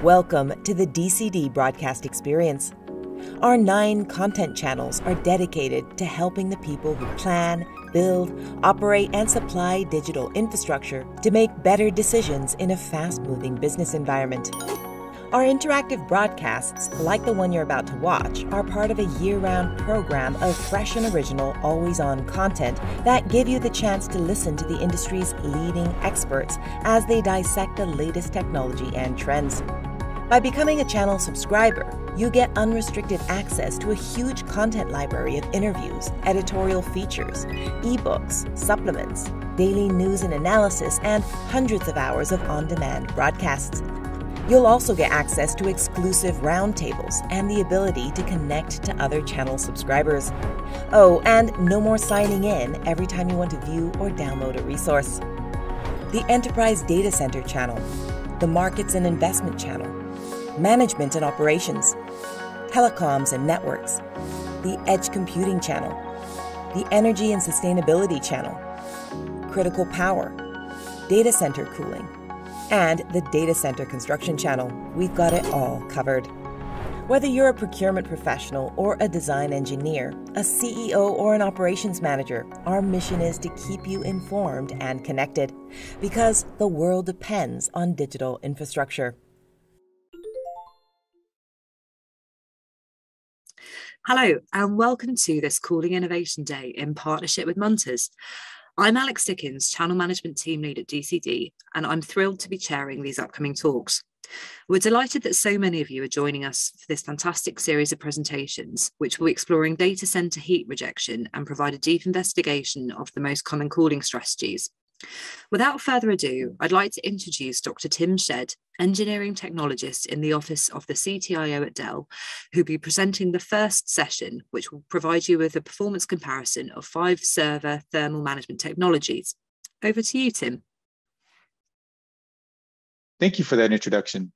Welcome to the DCD broadcast experience. Our 9 content channels are dedicated to helping the people who plan, build, operate, and supply digital infrastructure to make better decisions in a fast-moving business environment. Our interactive broadcasts, like the one you're about to watch, are part of a year-round program of fresh and original, always-on content that give you the chance to listen to the industry's leading experts as they dissect the latest technology and trends. By becoming a channel subscriber, you get unrestricted access to a huge content library of interviews, editorial features, ebooks, supplements, daily news and analysis, and hundreds of hours of on-demand broadcasts. You'll also get access to exclusive roundtables and the ability to connect to other channel subscribers. Oh, and no more signing in every time you want to view or download a resource. The Enterprise Data Center channel, the Markets and Investment channel, Management and Operations, Telecoms and Networks, the Edge Computing channel, the Energy and Sustainability channel, Critical Power, Data Center Cooling, and the Data Center Construction channel. We've got it all covered. Whether you're a procurement professional or a design engineer, a CEO or an operations manager, our mission is to keep you informed and connected, because the world depends on digital infrastructure. Hello, and welcome to this Cooling Innovation Day in partnership with Munters. I'm Alex Dickens, Channel Management Team Lead at DCD, and I'm thrilled to be chairing these upcoming talks. We're delighted that so many of you are joining us for this fantastic series of presentations, which will be exploring data center heat rejection and provide a deep investigation of the most common cooling strategies. Without further ado, I'd like to introduce Dr. Tim Shedd, engineering technologist in the office of the CTIO at Dell, who'll be presenting the first session, which will provide you with a performance comparison of 5 server thermal management technologies. Over to you, Tim. Thank you for that introduction.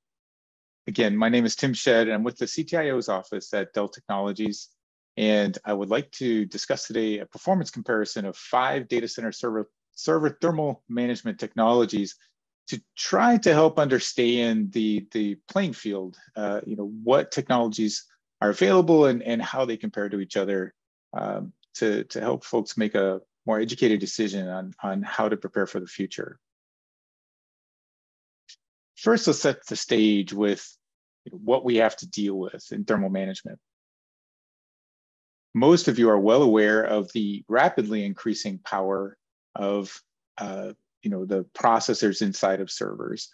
Again, my name is Tim Shedd, and I'm with the CTIO's office at Dell Technologies, and I would like to discuss today a performance comparison of 5 data center server thermal management technologies to try to help understand the playing field, what technologies are available and how they compare to each other, to help folks make a more educated decision on how to prepare for the future. First, let's set the stage with what we have to deal with in thermal management. Most of you are well aware of the rapidly increasing power of the processors inside of servers.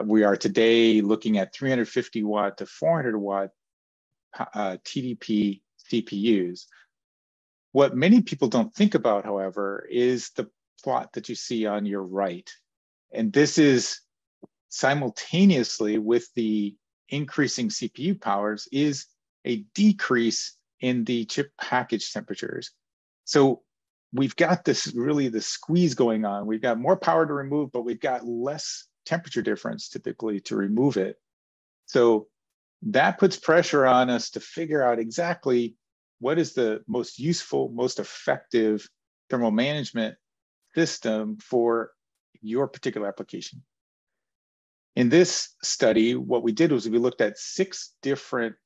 We are today looking at 350 watt to 400 watt TDP CPUs. What many people don't think about, however, is the plot that you see on your right. And this is simultaneously with the increasing CPU powers is a decrease in the chip package temperatures. So we've got the squeeze going on. We've got more power to remove, but we've got less temperature difference typically to remove it. So that puts pressure on us to figure out exactly what is the most useful, most effective thermal management system for your particular application. In this study, what we did was we looked at 6 different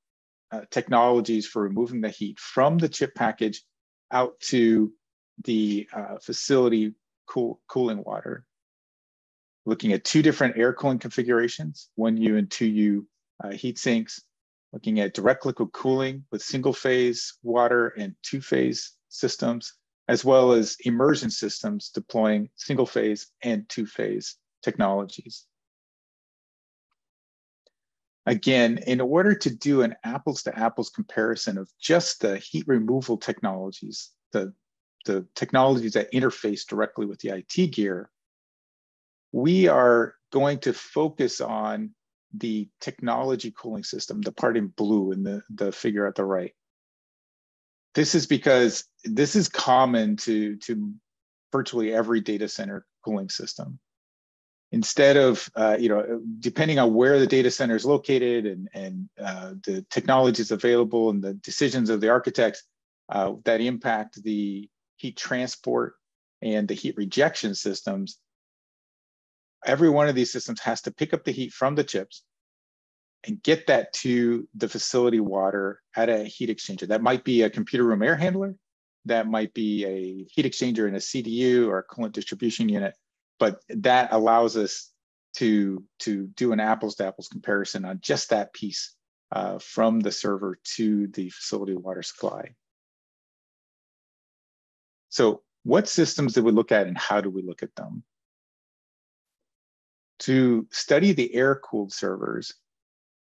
technologies for removing the heat from the chip package out to the facility cooling water, looking at 2 different air cooling configurations, 1U and 2U heat sinks, looking at direct liquid cooling with single phase water and 2-phase systems, as well as immersion systems deploying single phase and 2-phase technologies. Again, in order to do an apples to apples comparison of just the heat removal technologies, the technologies that interface directly with the IT gear, we are going to focus on the technology cooling system, the part in blue in the figure at the right. This is because this is common to virtually every data center cooling system. Instead of, depending on where the data center is located and the technologies available and the decisions of the architects that impact the heat transport and the heat rejection systems, every one of these systems has to pick up the heat from the chips, and get that to the facility water at a heat exchanger. That might be a computer room air handler, that might be a heat exchanger in a CDU or a coolant distribution unit, but that allows us to do an apples to apples comparison on just that piece from the server to the facility water supply. So what systems did we look at and how do we look at them? To study the air-cooled servers,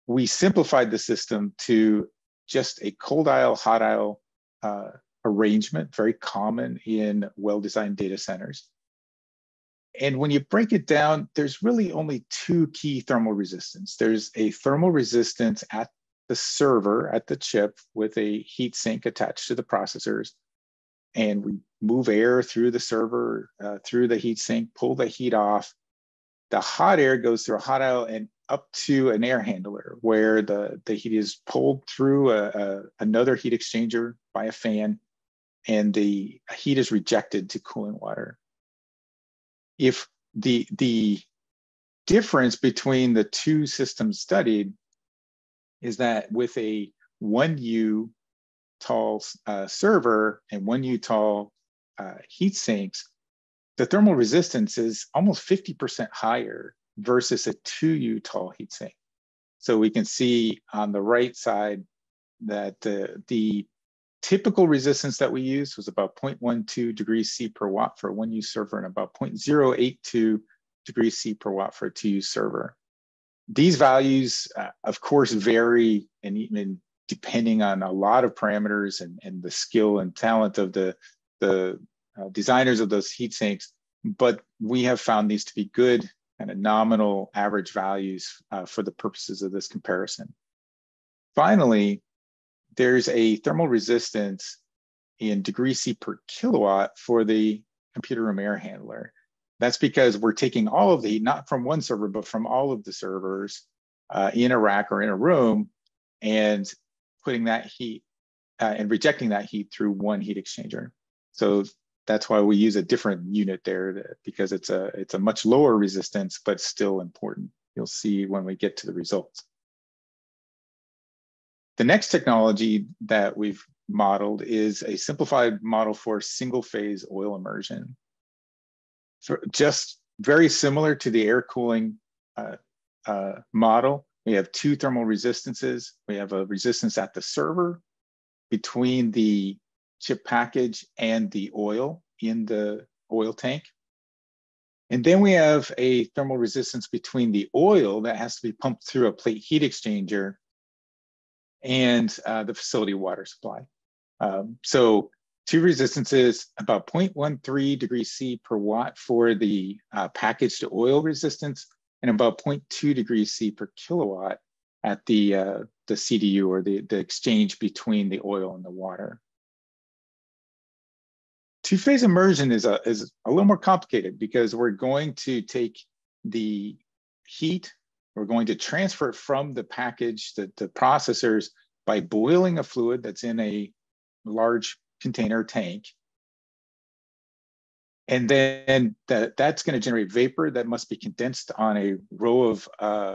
we simplified the system to just a cold aisle, hot aisle arrangement, very common in well-designed data centers. And when you break it down, there's really only two key thermal resistance. There's a thermal resistance at the server, at the chip, with a heat sink attached to the processors. And we move air through the server, through the heat sink, pull the heat off. The hot air goes through a hot aisle and up to an air handler where the heat is pulled through another heat exchanger by a fan, and the heat is rejected to cooling water. If the difference between the two systems studied is that with a 1U tall server and 1U tall heat sinks, the thermal resistance is almost 50% higher versus a 2U tall heat sink. So we can see on the right side that the typical resistance that we used was about 0.12 degrees C per watt for a 1U server and about 0.082 degrees C per watt for a 2U server. These values, of course, vary, and even depending on a lot of parameters and the skill and talent of the designers of those heat sinks, but we have found these to be good kind of nominal average values for the purposes of this comparison. Finally, there's a thermal resistance in degrees C per kilowatt for the computer room air handler. That's because we're taking all of the heat, not from one server, but from all of the servers in a rack or in a room, and putting that heat and rejecting that heat through one heat exchanger. So that's why we use a different unit there, because it's a much lower resistance, but still important. You'll see when we get to the results. The next technology that we've modeled is a simplified model for single phase oil immersion. Just very similar to the air cooling model, we have two thermal resistances. We have a resistance at the server between the chip package and the oil in the oil tank. And then we have a thermal resistance between the oil that has to be pumped through a plate heat exchanger and the facility water supply. So two resistances, about 0.13 degrees C per watt for the package to oil resistance, and about 0.2 degrees C per kilowatt at the CDU, or the exchange between the oil and the water. Two-phase immersion is a little more complicated because we're going to take the heat, we're going to transfer it from the package, the processors, by boiling a fluid that's in a large container tank. And then that's going to generate vapor that must be condensed on a row of,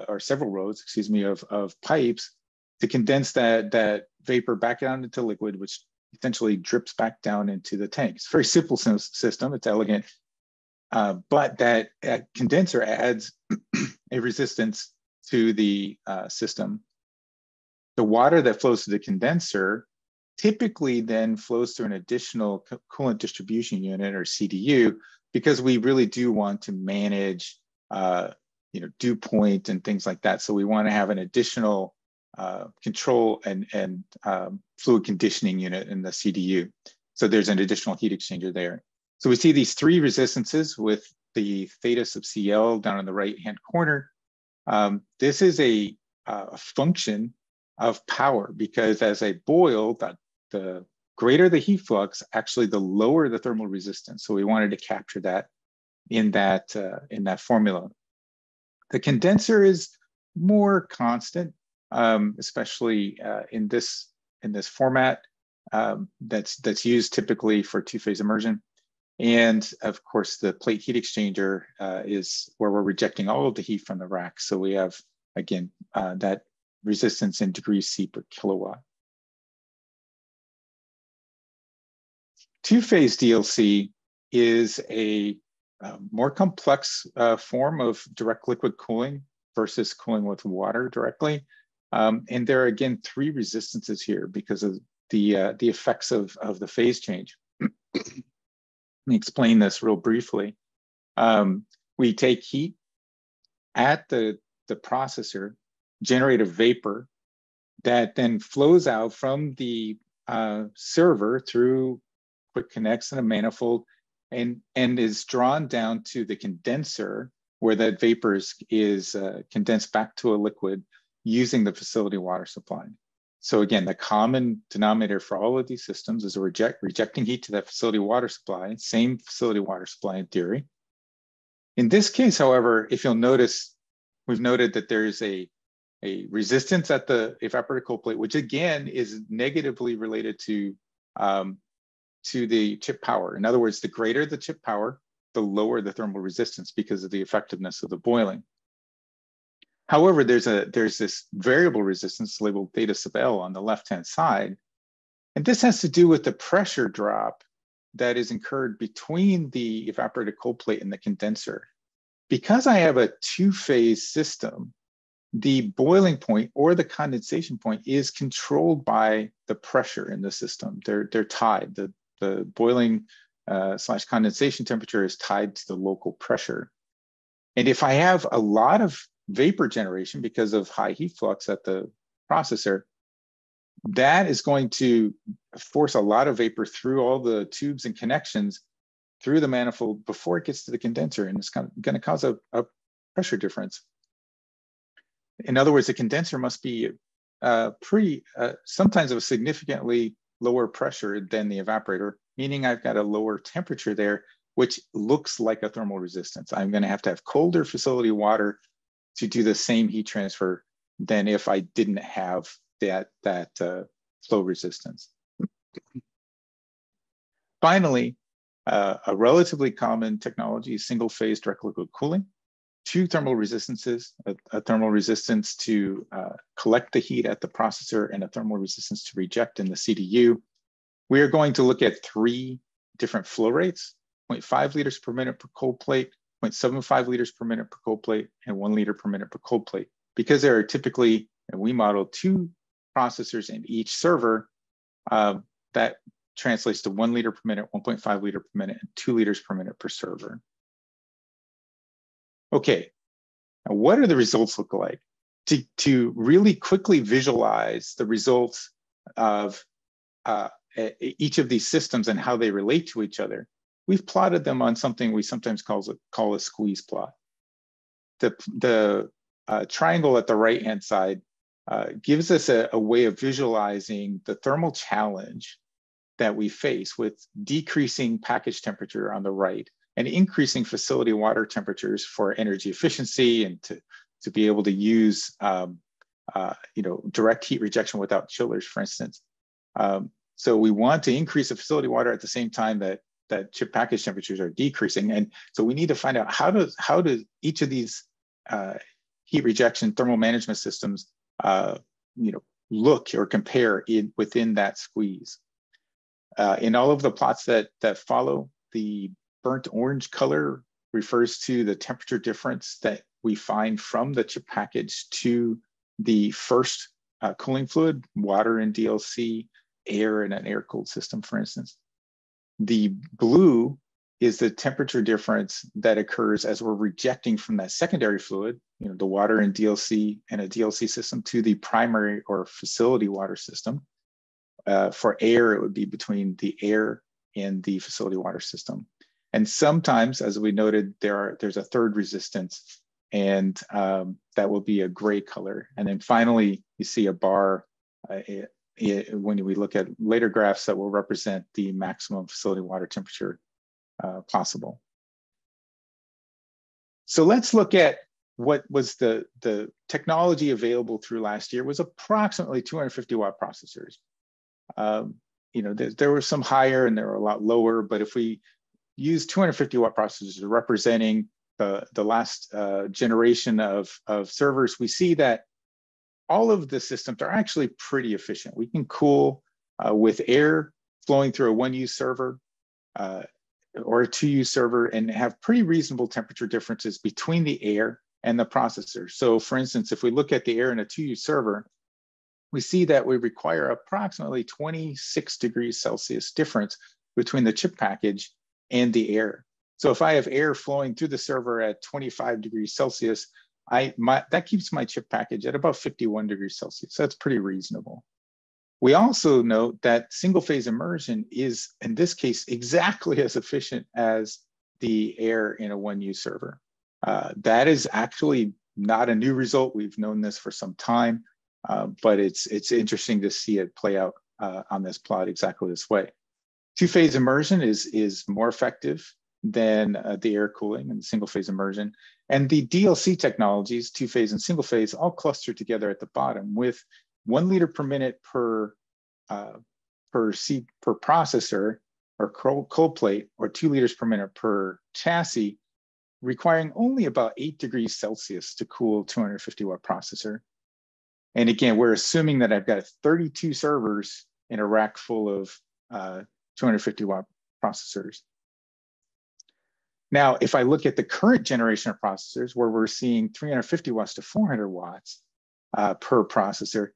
or several rows, excuse me, of pipes to condense that vapor back down into liquid, which essentially drips back down into the tank. It's a very simple system, it's elegant, but that condenser adds a resistance to the system. The water that flows through the condenser typically then flows through an additional coolant distribution unit, or CDU, because we really do want to manage dew point and things like that. So we want to have an additional control and fluid conditioning unit in the CDU. So there's an additional heat exchanger there. So we see these three resistances with the theta sub CL down in the right-hand corner. This is a function of power, because as I boil, the greater the heat flux, actually the lower the thermal resistance. So we wanted to capture that in that formula. The condenser is more constant, especially in this format that's used typically for two-phase immersion. And of course, the plate heat exchanger is where we're rejecting all of the heat from the rack. So we have, again, that resistance in degrees C per kilowatt. Two-phase DLC is a more complex form of direct liquid cooling versus cooling with water directly. And there are, again, three resistances here because of the effects of the phase change. Let me explain this real briefly. We take heat at the processor, generate a vapor that then flows out from the server through quick connects and a manifold and is drawn down to the condenser where that vapor is condensed back to a liquid using the facility water supply. So again, the common denominator for all of these systems is rejecting heat to that facility water supply, same facility water supply in theory. In this case, however, if you'll notice, we've noted that there's a resistance at the evaporator cold plate, which again is negatively related to the chip power. In other words, the greater the chip power, the lower the thermal resistance because of the effectiveness of the boiling. However, there's this variable resistance labeled theta sub L on the left-hand side. And this has to do with the pressure drop that is incurred between the evaporated cold plate and the condenser. Because I have a two-phase system, the boiling point or the condensation point is controlled by the pressure in the system. They're tied. The boiling / condensation temperature is tied to the local pressure. And if I have a lot of vapor generation because of high heat flux at the processor, that is going to force a lot of vapor through all the tubes and connections through the manifold before it gets to the condenser, and it's going to cause a pressure difference. In other words, the condenser must be sometimes of a significantly lower pressure than the evaporator, meaning I've got a lower temperature there, which looks like a thermal resistance. I'm going to have colder facility water to do the same heat transfer than if I didn't have that flow resistance. Finally, a relatively common technology is single-phase direct liquid cooling. Two thermal resistances, a thermal resistance to collect the heat at the processor and a thermal resistance to reject in the CDU. We are going to look at three different flow rates, 0.5 liters per minute per cold plate, 0.75 liters per minute per cold plate, and 1 liter per minute per cold plate. Because there are typically, and we model, two processors in each server, that translates to 1 liter per minute, 1.5 liter per minute, and 2 liters per minute per server. Okay, now what do the results look like? To really quickly visualize the results of each of these systems and how they relate to each other, we've plotted them on something we sometimes call a squeeze plot. The triangle at the right-hand side gives us a way of visualizing the thermal challenge that we face with decreasing package temperature on the right and increasing facility water temperatures for energy efficiency and to be able to use direct heat rejection without chillers, for instance. So we want to increase the facility water at the same time that chip package temperatures are decreasing. And so we need to find out how does each of these heat rejection thermal management systems look or compare within that squeeze. In all of the plots that follow, the burnt orange color refers to the temperature difference that we find from the chip package to the first cooling fluid, water in DLC, air in an air-cooled system, for instance. The blue is the temperature difference that occurs as we're rejecting from that secondary fluid, the water in DLC and a DLC system, to the primary or facility water system. For air, it would be between the air and the facility water system. And sometimes, as we noted, there's a third resistance, and that will be a gray color. And then finally, you see a bar when we look at later graphs that will represent the maximum facility water temperature possible. So let's look at what was the technology available through last year was approximately 250 watt processors. There were some higher and there were a lot lower, but if we use 250 watt processors representing the last generation of servers, we see that all of the systems are actually pretty efficient. We can cool with air flowing through a 1U server or a 2U server and have pretty reasonable temperature differences between the air and the processor. So for instance, if we look at the air in a 2U server, we see that we require approximately 26 degrees Celsius difference between the chip package and the air. So if I have air flowing through the server at 25 degrees Celsius, that keeps my chip package at about 51 degrees Celsius. So that's pretty reasonable. We also note that single phase immersion is, in this case, exactly as efficient as the air in a 1U server. That is actually not a new result. We've known this for some time, but it's interesting to see it play out on this plot exactly this way. Two-phase immersion is more effective than the air cooling and single phase immersion. And the DLC technologies, two-phase and single phase, all cluster together at the bottom with 1 liter per minute per processor or cold plate, or 2 liters per minute per chassis, requiring only about 8 degrees Celsius to cool 250 watt processor. And again, we're assuming that I've got 32 servers in a rack full of 250 watt processors. Now, if I look at the current generation of processors, where we're seeing 350 watts to 400 watts per processor,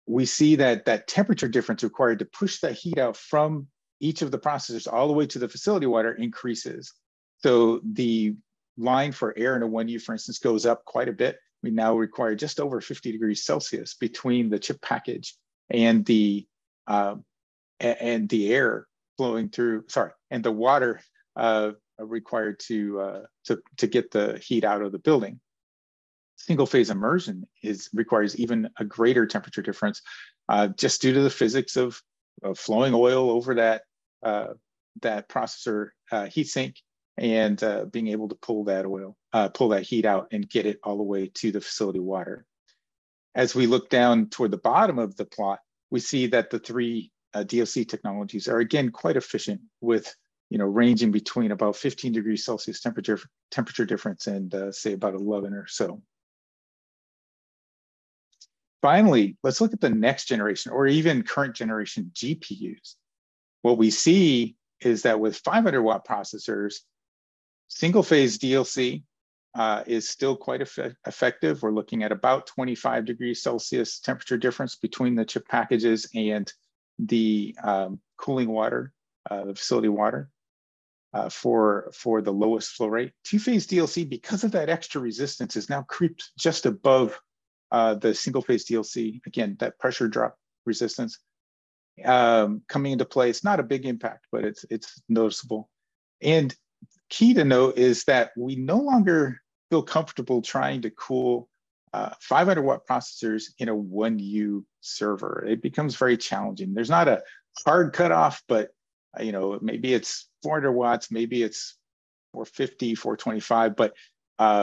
we see that that temperature difference required to push that heat out from each of the processors all the way to the facility water increases. So the line for air in a 1U, for instance, goes up quite a bit. We now require just over 50 degrees Celsius between the chip package and the air flowing through, and the water required to get the heat out of the building. Single phase immersion requires even a greater temperature difference just due to the physics of flowing oil over that processor heatsink and being able to pull that heat out and get it all the way to the facility water. As we look down toward the bottom of the plot, we see that the three DLC technologies are again quite efficient, with ranging between about 15 degrees Celsius temperature difference and say about 11 or so. Finally, let's look at the next generation or even current generation GPUs. What we see is that with 500 watt processors, single phase DLC is still quite effective. We're looking at about 25 degrees Celsius temperature difference between the chip packages and the cooling water, the facility water for the lowest flow rate. Two-phase DLC, because of that extra resistance, is now creeped just above the single phase DLC. Again, that pressure drop resistance coming into play. It's not a big impact, but it's noticeable. And key to note is that we no longer feel comfortable trying to cool 500 watt processors in a 1U server. It becomes very challenging. There's not a hard cutoff, but maybe it's 400 watts, maybe it's 450, 425. But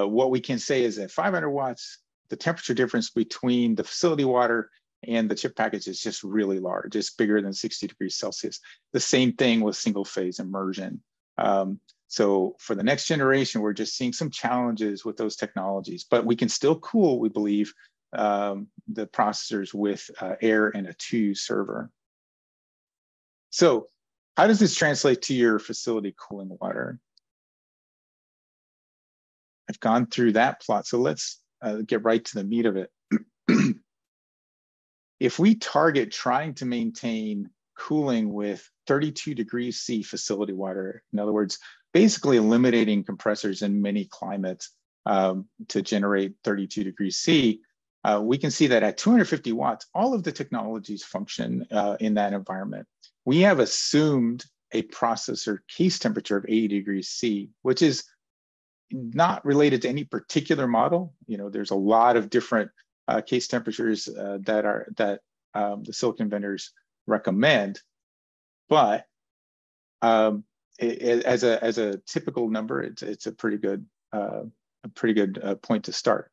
what we can say is that 500 watts, the temperature difference between the facility water and the chip package is just really large. It's bigger than 60 degrees Celsius. The same thing with single phase immersion. So for the next generation, we're just seeing some challenges with those technologies, but we can still cool, we believe, the processors with air and a 2U server. So how does this translate to your facility cooling water? I've gone through that plot, so let's get right to the meat of it. If we target trying to maintain cooling with 32 degrees C facility water, in other words, basically eliminating compressors in many climates to generate 32 degrees C, we can see that at 250 watts, all of the technologies function in that environment. We have assumed a processor case temperature of 80 degrees C, which is not related to any particular model. There's a lot of different case temperatures that the silicon vendors recommend, but as a typical number, it's a pretty good point to start.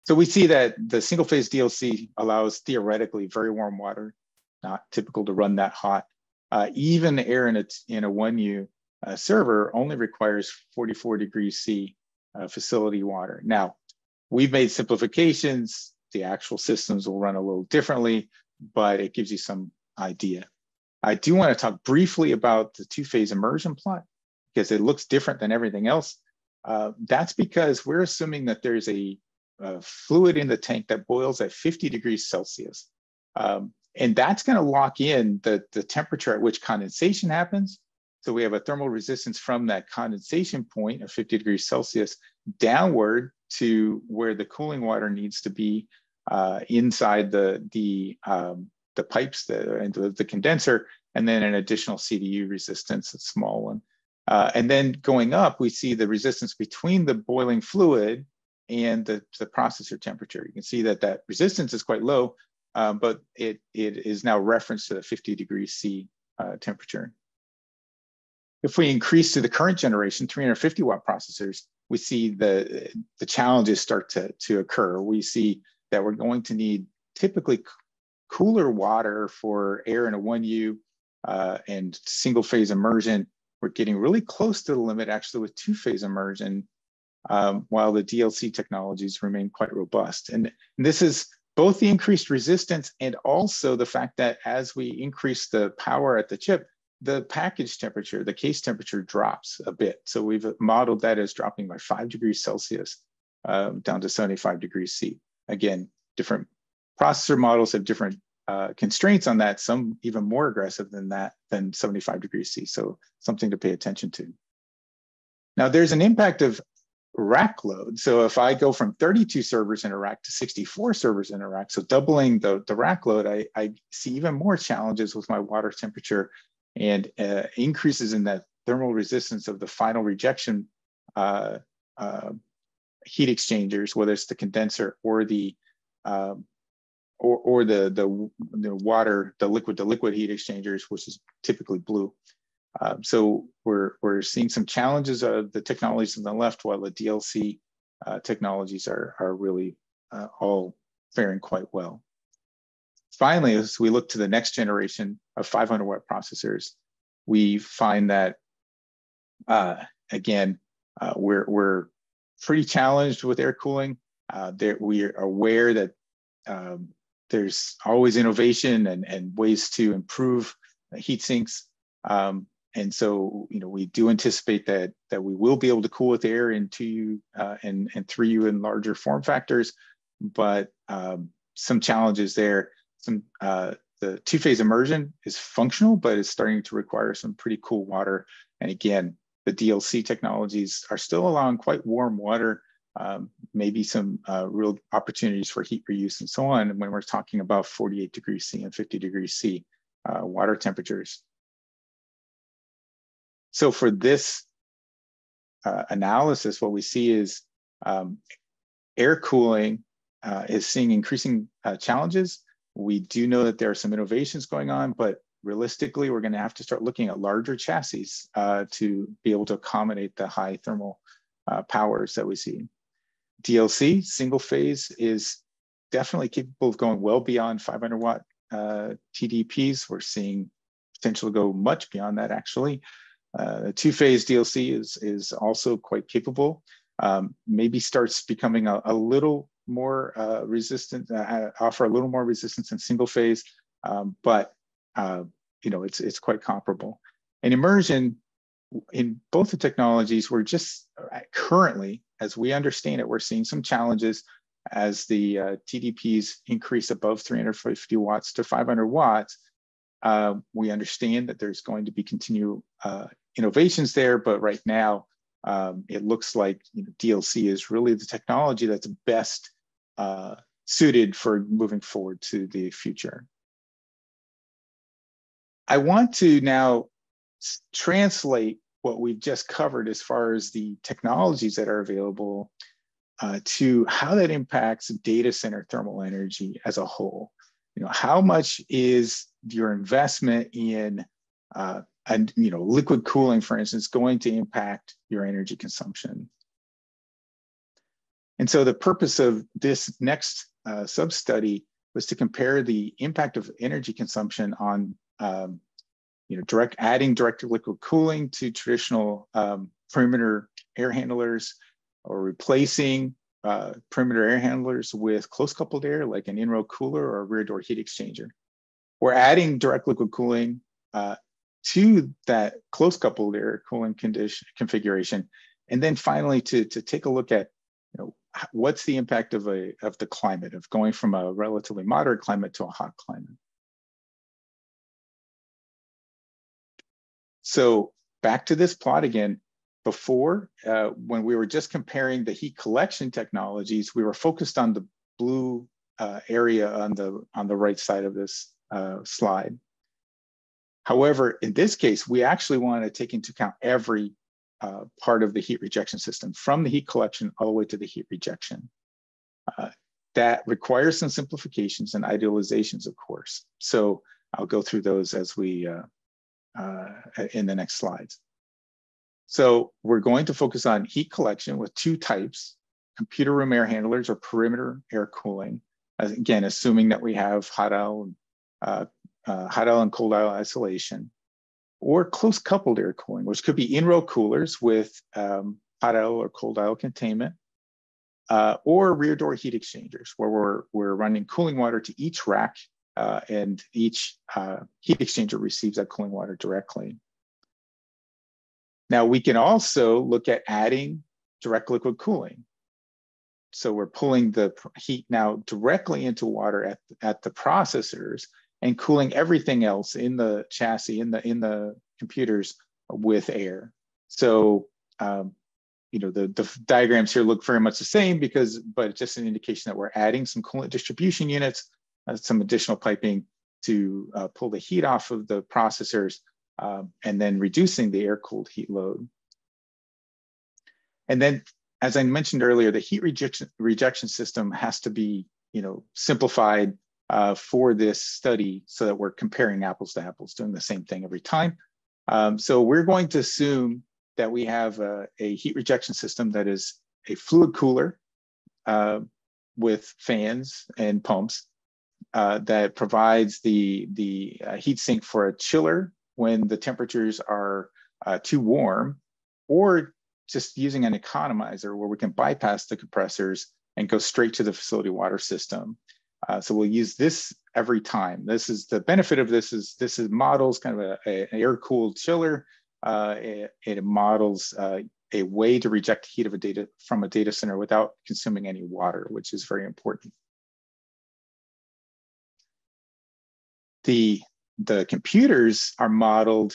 So we see that the single phase DLC allows theoretically very warm water, not typical to run that hot. Even air in a 1U server only requires 44 degrees C facility water. Now, we've made simplifications the actual systems will run a little differently, but it gives you some idea. I do want to talk briefly about the two-phase immersion plot because it looks different than everything else. That's because we're assuming that there's a fluid in the tank that boils at 50 degrees Celsius. And that's going to lock in the temperature at which condensation happens. So we have a thermal resistance from that condensation point of 50 degrees Celsius downward to where the cooling water needs to be inside the pipes and the condenser, and then an additional CDU resistance, a small one. And then going up, we see the resistance between the boiling fluid and the processor temperature. You can see that that resistance is quite low, but it is now referenced to the 50 degrees C temperature. If we increase to the current generation, 350 watt processors, we see the challenges start to occur. We see that we're going to need typically cooler water for air in a 1U and single phase immersion. We're getting really close to the limit actually with two-phase immersion, while the DLC technologies remain quite robust. And this is both the increased resistance and also the fact that as we increase the power at the chip, the package temperature, the case temperature drops a bit. So we've modeled that as dropping by 5 degrees Celsius down to 75 degrees C. Again, different processor models have different constraints on that, some even more aggressive than that, than 75 degrees C. So something to pay attention to. Now there's an impact of rack load. So if I go from 32 servers in a rack to 64 servers in a rack, so doubling the rack load, I see even more challenges with my water temperature and increases in that thermal resistance of the final rejection heat exchangers, whether it's the condenser or the water, the liquid to liquid heat exchangers, which is typically blue. So we're seeing some challenges of the technologies on the left, while the DLC technologies are really all faring quite well. Finally, as we look to the next generation of 500 watt processors, we find that again, we're pretty challenged with air cooling. We are aware that there's always innovation and ways to improve heat sinks. And so, we do anticipate that we will be able to cool with air in 2U and 3U in larger form factors, but some challenges there. The two-phase immersion is functional, but it's starting to require some pretty cool water. And again, the DLC technologies are still allowing quite warm water, maybe some real opportunities for heat reuse and so on when we're talking about 48 degrees C and 50 degrees C water temperatures. So for this analysis, what we see is air cooling is seeing increasing challenges. We do know that there are some innovations going on, but realistically, we're going to have to start looking at larger chassis to be able to accommodate the high thermal powers that we see. DLC, single phase, is definitely capable of going well beyond 500 watt TDPs. We're seeing potential to go much beyond that, actually. Two-phase DLC is also quite capable. Maybe starts becoming a little more resistant, offer a little more resistance in single phase, but it's quite comparable. And immersion, in both the technologies, we're just currently, as we understand it, we're seeing some challenges as the TDPs increase above 350 watts to 500 watts. We understand that there's going to be continued innovations there, but right now it looks like DLC is really the technology that's best suited for moving forward to the future. I want to now translate what we've just covered as far as the technologies that are available to how that impacts data center thermal energy as a whole. How much is your investment in liquid cooling, for instance, going to impact your energy consumption? And so the purpose of this next sub-study was to compare the impact of energy consumption on adding direct liquid cooling to traditional perimeter air handlers, or replacing perimeter air handlers with close coupled air, like an in-row cooler or a rear door heat exchanger. We're adding direct liquid cooling to that close coupled air cooling configuration. And then finally, to take a look at, what's the impact of the climate, of going from a relatively moderate climate to a hot climate. So back to this plot again. Before, when we were just comparing the heat collection technologies, we were focused on the blue area on the right side of this slide. However, in this case, we actually want to take into account every part of the heat rejection system, from the heat collection all the way to the heat rejection. That requires some simplifications and idealizations, of course. So I'll go through those as we in the next slides. So we're going to focus on heat collection with two types: computer room air handlers or perimeter air cooling. Again, assuming that we have hot aisle and cold aisle isolation, or close coupled air cooling, which could be in-row coolers with hot aisle or cold aisle containment, or rear door heat exchangers, where we're running cooling water to each rack, and each heat exchanger receives that cooling water directly. Now, we can also look at adding direct liquid cooling. So we're pulling the heat now directly into water at the processors and cooling everything else in the chassis, in the computers, with air. So, the diagrams here look very much the same, but just an indication that we're adding some coolant distribution units, some additional piping to pull the heat off of the processors, and then reducing the air-cooled heat load. And then, as I mentioned earlier, the heat rejection system has to be, simplified for this study, so that we're comparing apples to apples, doing the same thing every time. So we're going to assume that we have a heat rejection system that is a fluid cooler with fans and pumps that provides the heat sink for a chiller when the temperatures are too warm, or just using an economizer where we can bypass the compressors and go straight to the facility water system. So we'll use this every time. This is the benefit of this is models kind of an air-cooled chiller. It models a way to reject heat from a data center without consuming any water, which is very important. The computers are modeled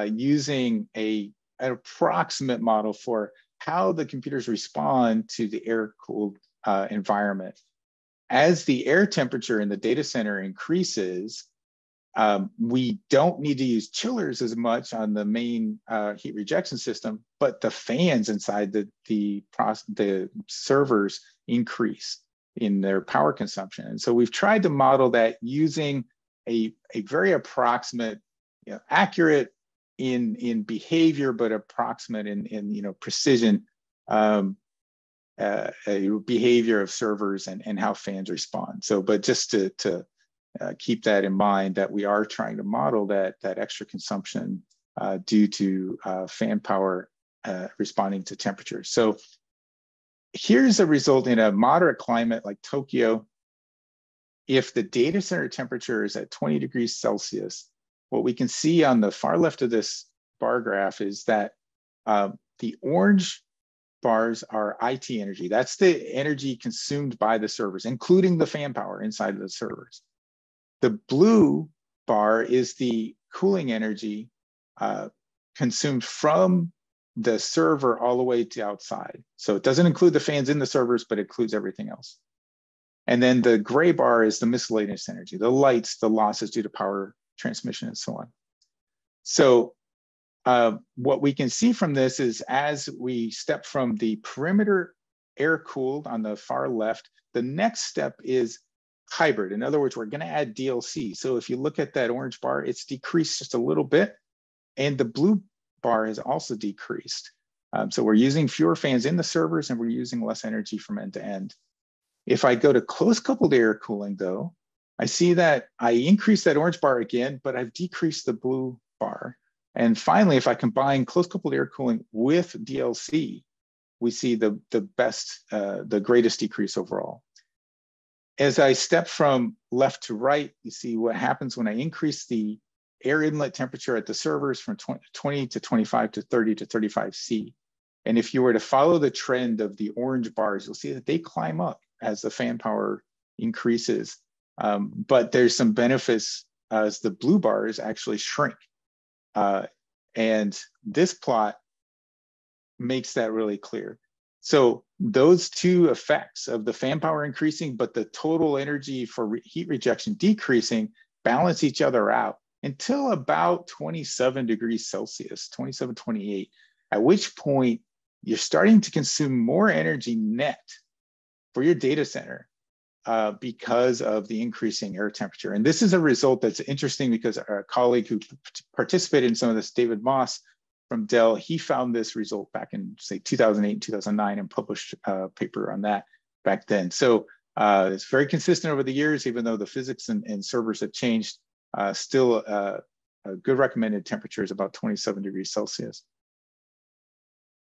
using an approximate model for how the computers respond to the air-cooled environment. As the air temperature in the data center increases, we don't need to use chillers as much on the main heat rejection system, but the fans inside the servers increase in their power consumption. And so we've tried to model that using a very approximate, accurate in behavior, but approximate in precision a behavior of servers and how fans respond. So, but just to keep that in mind, that we are trying to model that extra consumption due to fan power responding to temperature. So here's a result in a moderate climate like Tokyo. If the data center temperature is at 20 degrees Celsius, what we can see on the far left of this bar graph is that the orange bars are IT energy. That's the energy consumed by the servers, including the fan power inside of the servers. The blue bar is the cooling energy consumed from the server all the way to outside. So it doesn't include the fans in the servers, but it includes everything else. And then the gray bar is the miscellaneous energy, the lights, the losses due to power transmission, and so on. So what we can see from this is, as we step from the perimeter air cooled on the far left, the next step is hybrid. In other words, we're going to add DLC. So if you look at that orange bar, it's decreased just a little bit, and the blue bar is also decreased. So we're using fewer fans in the servers, and we're using less energy from end to end. If I go to close coupled air cooling, though, I see that I increased that orange bar again, but I've decreased the blue bar. And finally, if I combine close coupled air cooling with DLC, we see the greatest decrease overall. As I step from left to right, you see what happens when I increase the air inlet temperature at the servers from 20 to 25 to 30 to 35 C. And if you were to follow the trend of the orange bars, you'll see that they climb up as the fan power increases. But there's some benefits as the blue bars actually shrink. And this plot makes that really clear. So those two effects of the fan power increasing, but the total energy for heat rejection decreasing, balance each other out until about 27 degrees Celsius, 27, 28, at which point you're starting to consume more energy net for your data center because of the increasing air temperature. And this is a result that's interesting because our colleague who participated in some of this, David Moss from Dell, he found this result back in, say, 2008, 2009, and published a paper on that back then. So it's very consistent over the years, even though the physics and servers have changed. Still, a good recommended temperature is about 27 degrees Celsius.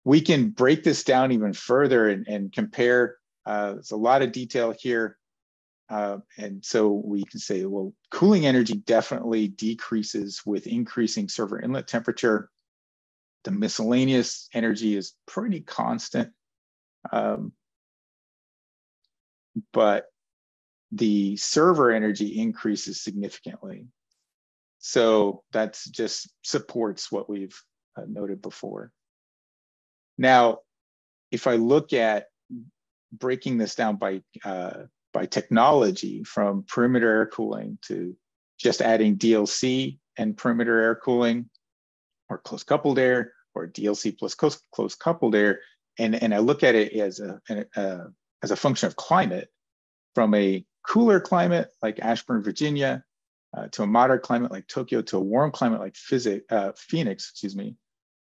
We can break this down even further and compare. There's a lot of detail here. And so we can say, well, cooling energy definitely decreases with increasing server inlet temperature. The miscellaneous energy is pretty constant, but the server energy increases significantly. So that's just supports what we've noted before. Now, if I look at breaking this down by technology, from perimeter air cooling to just adding DLC and perimeter air cooling, or close coupled air, or DLC plus close coupled air, and I look at it as a function of climate, from a cooler climate like Ashburn, Virginia, to a moderate climate like Tokyo, to a warm climate like Phoenix, excuse me.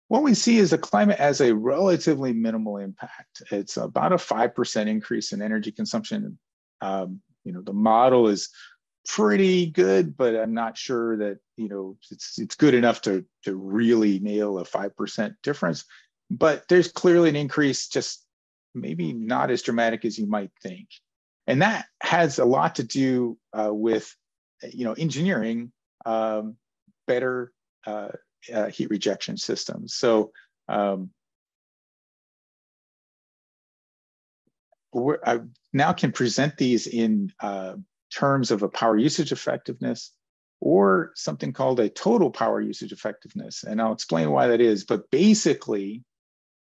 What we see is the climate has a relatively minimal impact. It's about a 5% increase in energy consumption. The model is pretty good, but I'm not sure that it's good enough to really nail a 5% difference. But there's clearly an increase, just maybe not as dramatic as you might think, and that has a lot to do with engineering better heat rejection systems. So I now can present these in terms of a power usage effectiveness, or something called a total power usage effectiveness. And I'll explain why that is. But basically,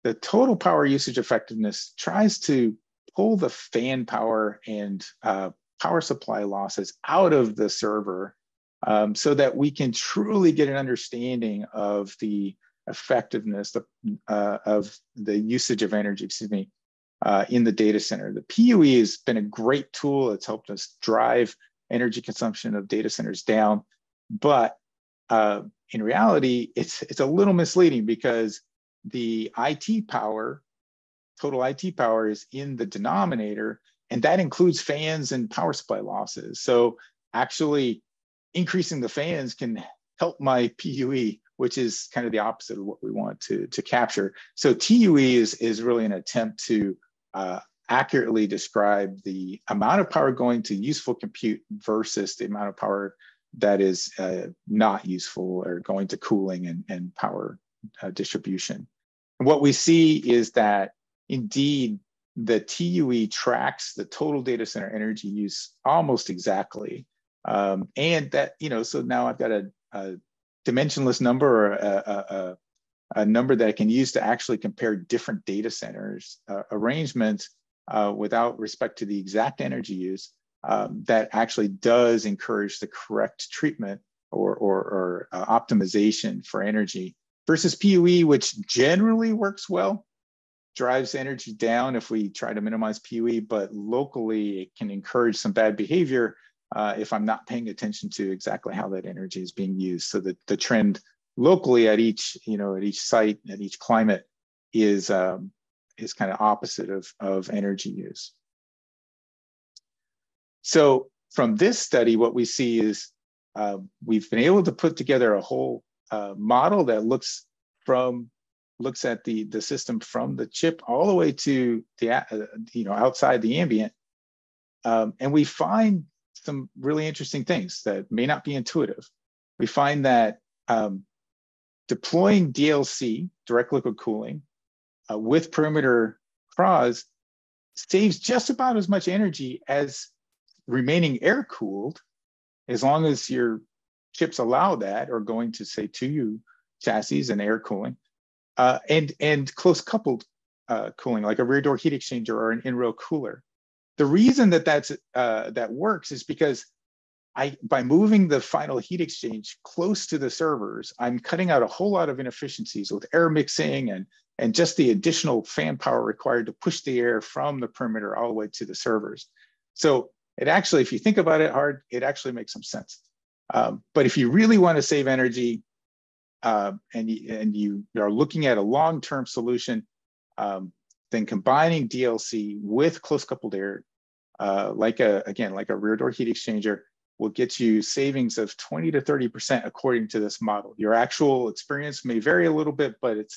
the total power usage effectiveness tries to pull the fan power and power supply losses out of the server, so that we can truly get an understanding of the effectiveness of the usage of energy, in the data center. The PUE has been a great tool. It's helped us drive energy consumption of data centers down. But in reality, it's a little misleading, because the IT power, total IT power, is in the denominator, and that includes fans and power supply losses. So actually increasing the fans can help my PUE, which is kind of the opposite of what we want to capture. So TUE is really an attempt to accurately describe the amount of power going to useful compute versus the amount of power that is not useful, or going to cooling and power distribution. And what we see is that indeed the TUE tracks the total data center energy use almost exactly. And that, so now I've got a dimensionless number, or a number that I can use to actually compare different data centers arrangements without respect to the exact energy use, that actually does encourage the correct treatment or optimization for energy, versus PUE, which generally works well, drives energy down if we try to minimize PUE, but locally it can encourage some bad behavior if I'm not paying attention to exactly how that energy is being used. So that the trend locally at each site, at each climate, is kind of opposite of energy use. So from this study, what we see is we've been able to put together a whole model that looks from looks at the system from the chip all the way to the outside the ambient, and we find some really interesting things that may not be intuitive. We find that deploying DLC, direct liquid cooling, with perimeter CRAHs saves just about as much energy as remaining air cooled, as long as your chips allow that, or going to say 2U chassis and air cooling, and close coupled cooling, like a rear door heat exchanger or an in-row cooler. The reason that that works is because by moving the final heat exchange close to the servers, I'm cutting out a whole lot of inefficiencies with air mixing and just the additional fan power required to push the air from the perimeter all the way to the servers. So it actually, if you think about it hard, it actually makes some sense. But if you really want to save energy, and you are looking at a long-term solution, then combining DLC with close coupled air, like a rear door heat exchanger, will get you savings of 20 to 30% according to this model. Your actual experience may vary a little bit, but it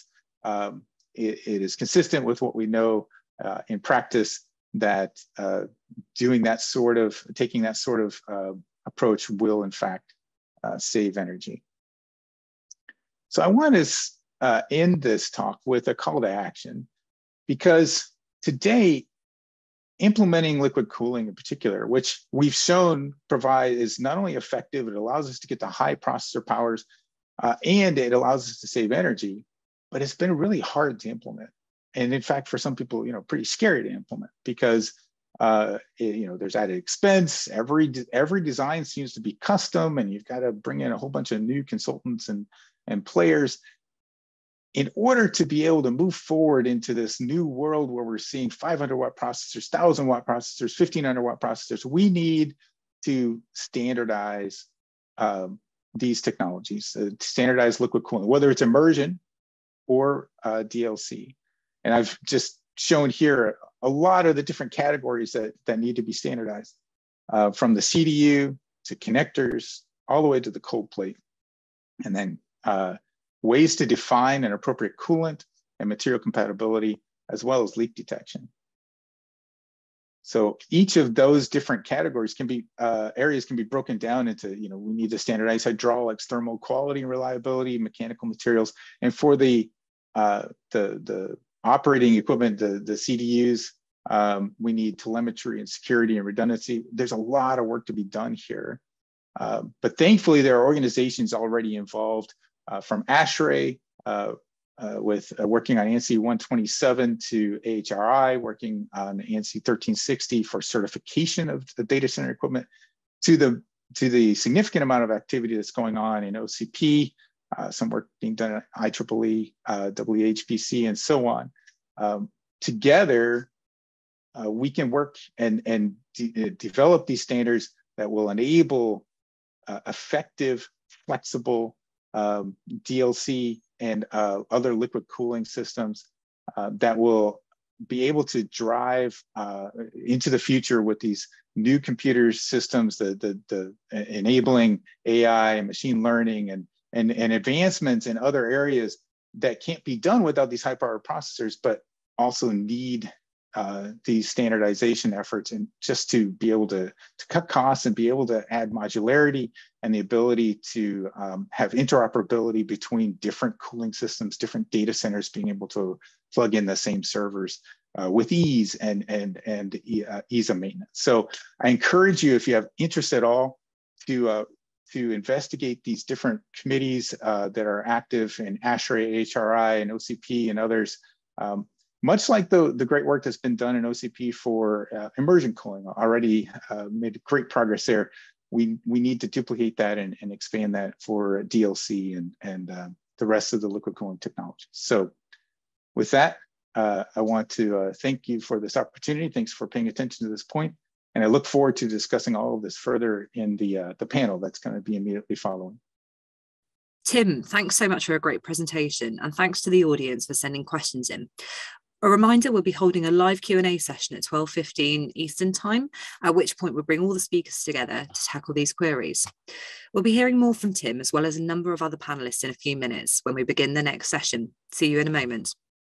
is consistent with what we know in practice, that taking that sort of approach will in fact save energy. So I want to end this talk with a call to action, because today, implementing liquid cooling in particular, which we've shown is not only effective, it allows us to get to high processor powers, and it allows us to save energy, but it's been really hard to implement. And in fact, for some people, pretty scary to implement, because there's added expense. Every design seems to be custom, and you've got to bring in a whole bunch of new consultants and players. In order to be able to move forward into this new world where we're seeing 500 watt processors, 1000 watt processors, 1500 watt processors, we need to standardize these technologies, standardize liquid cooling, whether it's immersion or DLC. And I've just shown here a lot of the different categories that need to be standardized, from the CDU to connectors, all the way to the cold plate. And then ways to define an appropriate coolant and material compatibility, as well as leak detection. So each of those different categories areas can be broken down into, we need to standardize hydraulics, thermal quality and reliability, mechanical materials. And for the operating equipment, the CDUs, we need telemetry and security and redundancy. There's a lot of work to be done here. But thankfully, there are organizations already involved, from ASHRAE, with working on ANSI 127, to AHRI working on ANSI 1360 for certification of the data center equipment, to the significant amount of activity that's going on in OCP, some work being done at IEEE, WHPC, and so on. Together, we can work and develop these standards that will enable effective, flexible DLC and other liquid cooling systems that will be able to drive into the future with these new computer systems, the enabling AI and machine learning and advancements in other areas that can't be done without these high power processors, but also need these standardization efforts, and just to be able to cut costs and be able to add modularity and the ability to have interoperability between different cooling systems, different data centers, being able to plug in the same servers with ease and ease of maintenance. So I encourage you, if you have interest at all, to investigate these different committees that are active in ASHRAE, HRI, and OCP, and others. Much like the great work that's been done in OCP for immersion cooling, already made great progress there. We need to duplicate that and expand that for DLC and the rest of the liquid cooling technology. So with that, I want to thank you for this opportunity. Thanks for paying attention to this point. And I look forward to discussing all of this further in the panel that's going to be immediately following. Tim, thanks so much for a great presentation, and thanks to the audience for sending questions in. A reminder, we'll be holding a live Q&A session at 12:15 Eastern Time, at which point we'll bring all the speakers together to tackle these queries. We'll be hearing more from Tim, as well as a number of other panellists in a few minutes when we begin the next session. See you in a moment.